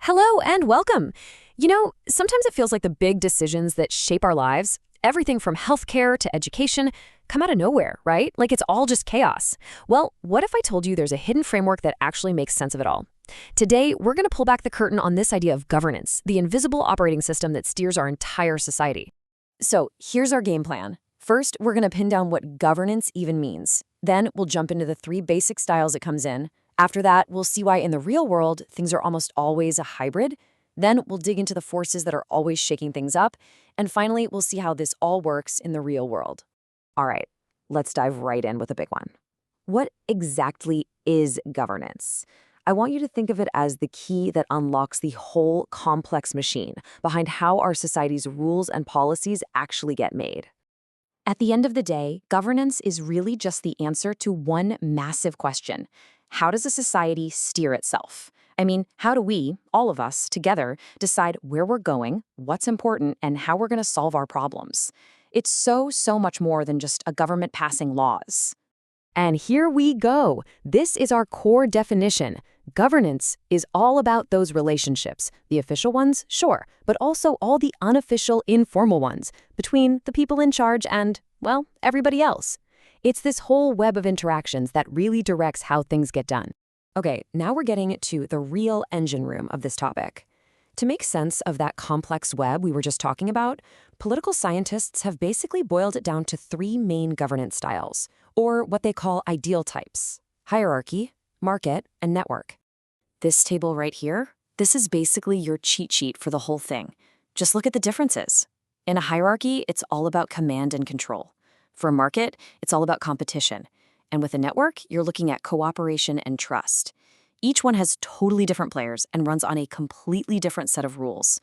Hello and welcome. Sometimes it feels like the big decisions that shape our lives, everything from healthcare to education, come out of nowhere, right? Like it's all just chaos. Well, what if I told you there's a hidden framework that actually makes sense of it all? Today, we're going to pull back the curtain on this idea of governance, the invisible operating system that steers our entire society. So here's our game plan. First, we're going to pin down what governance even means. Then we'll jump into the three basic styles it comes in. After that, we'll see why in the real world, things are almost always a hybrid. Then we'll dig into the forces that are always shaking things up. And finally, we'll see how this all works in the real world. All right, let's dive right in with a big one. What exactly is governance? I want you to think of it as the key that unlocks the whole complex machine behind how our society's rules and policies actually get made. At the end of the day, governance is really just the answer to one massive question. How does a society steer itself? I mean, how do we, all of us, together, decide where we're going, what's important, and how we're going to solve our problems? It's so much more than just a government passing laws. And here we go. This is our core definition. Governance is all about those relationships, the official ones, sure, but also all the unofficial, informal ones between the people in charge and, well, everybody else. It's this whole web of interactions that really directs how things get done. Okay, now we're getting to the real engine room of this topic. To make sense of that complex web we were just talking about, political scientists have basically boiled it down to three main governance styles, or what they call ideal types: hierarchy, market, and network. This table right here, this is basically your cheat sheet for the whole thing. Just look at the differences. In a hierarchy, it's all about command and control. For a market, it's all about competition. And with a network, you're looking at cooperation and trust. Each one has totally different players and runs on a completely different set of rules.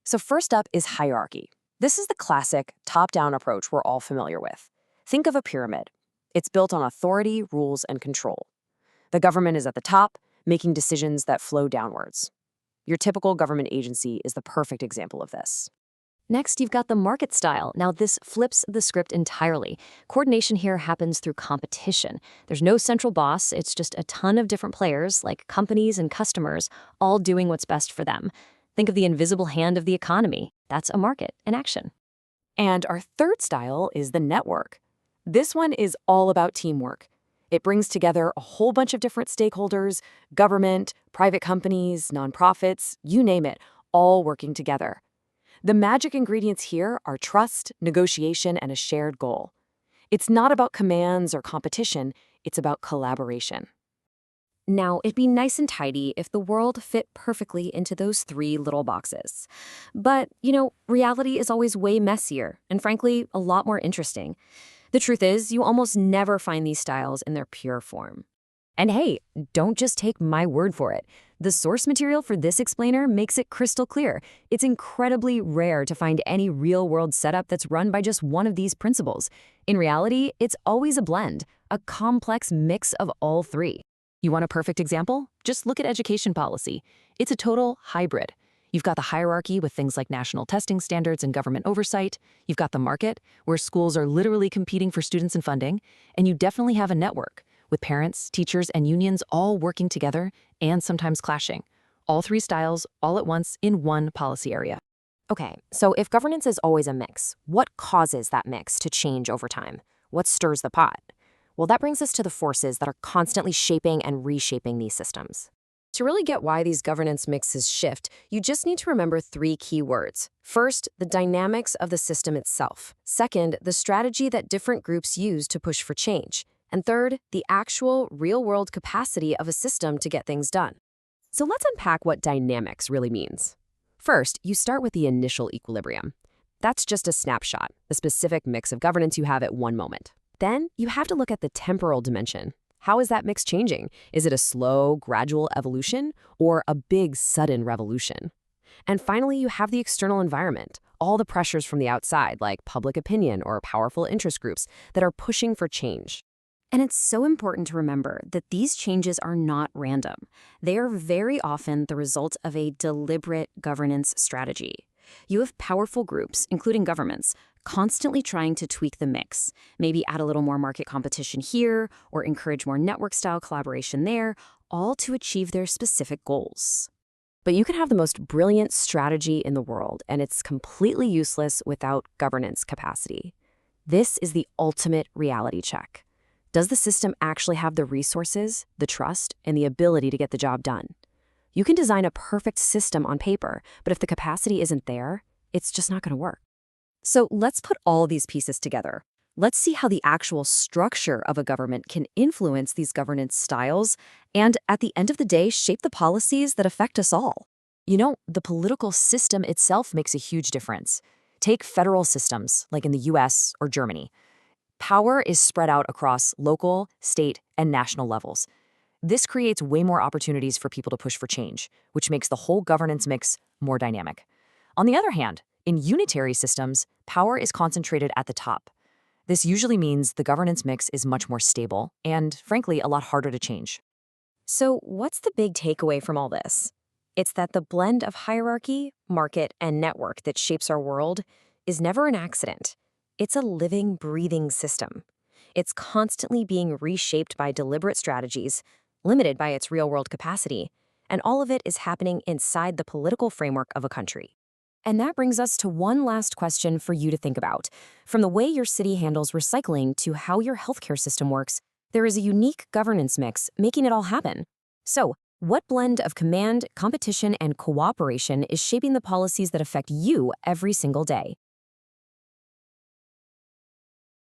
So first up is hierarchy. This is the classic top-down approach we're all familiar with. Think of a pyramid. It's built on authority, rules, and control. The government is at the top, making decisions that flow downwards. Your typical government agency is the perfect example of this. Next, you've got the market style. Now, this flips the script entirely. Coordination here happens through competition. There's no central boss. It's just a ton of different players, like companies and customers, all doing what's best for them. Think of the invisible hand of the economy. That's a market in action. And our third style is the network. This one is all about teamwork. It brings together a whole bunch of different stakeholders, government, private companies, nonprofits, you name it, all working together. The magic ingredients here are trust, negotiation, and a shared goal. It's not about commands or competition, it's about collaboration. Now, it'd be nice and tidy if the world fit perfectly into those three little boxes. But, reality is always way messier and, frankly, a lot more interesting. The truth is, you almost never find these styles in their pure form. And hey, don't just take my word for it. The source material for this explainer makes it crystal clear. It's incredibly rare to find any real-world setup that's run by just one of these principles. In reality, it's always a blend, a complex mix of all three. You want a perfect example? Just look at education policy. It's a total hybrid. You've got the hierarchy with things like national testing standards and government oversight. You've got the market, where schools are literally competing for students and funding. And you definitely have a network, with parents, teachers, and unions all working together and sometimes clashing. All three styles, all at once, in one policy area. Okay, so if governance is always a mix, what causes that mix to change over time? What stirs the pot? Well, that brings us to the forces that are constantly shaping and reshaping these systems. To really get why these governance mixes shift, you just need to remember three key words. First, the dynamics of the system itself. Second, the strategy that different groups use to push for change. And third, the actual real-world capacity of a system to get things done. So let's unpack what dynamics really means. First, you start with the initial equilibrium. That's just a snapshot, the specific mix of governance you have at one moment. Then you have to look at the temporal dimension. How is that mix changing? Is it a slow, gradual evolution or a big, sudden revolution? And finally, you have the external environment, all the pressures from the outside, like public opinion or powerful interest groups that are pushing for change. And it's so important to remember that these changes are not random. They are very often the result of a deliberate governance strategy. You have powerful groups, including governments, constantly trying to tweak the mix, maybe add a little more market competition here or encourage more network-style collaboration there, all to achieve their specific goals. But you can have the most brilliant strategy in the world, and it's completely useless without governance capacity. This is the ultimate reality check. Does the system actually have the resources, the trust, and the ability to get the job done? You can design a perfect system on paper, but if the capacity isn't there, it's just not going to work. So let's put all these pieces together. Let's see how the actual structure of a government can influence these governance styles and, at the end of the day, shape the policies that affect us all. The political system itself makes a huge difference. Take federal systems, like in the US or Germany. Power is spread out across local, state, and national levels. This creates way more opportunities for people to push for change, which makes the whole governance mix more dynamic. On the other hand, in unitary systems, power is concentrated at the top. This usually means the governance mix is much more stable and, frankly, a lot harder to change. So, what's the big takeaway from all this? It's that the blend of hierarchy, market, and network that shapes our world is never an accident. It's a living, breathing system. It's constantly being reshaped by deliberate strategies, limited by its real-world capacity, and all of it is happening inside the political framework of a country. And that brings us to one last question for you to think about. From the way your city handles recycling to how your healthcare system works, there is a unique governance mix making it all happen. So, what blend of command, competition, and cooperation is shaping the policies that affect you every single day?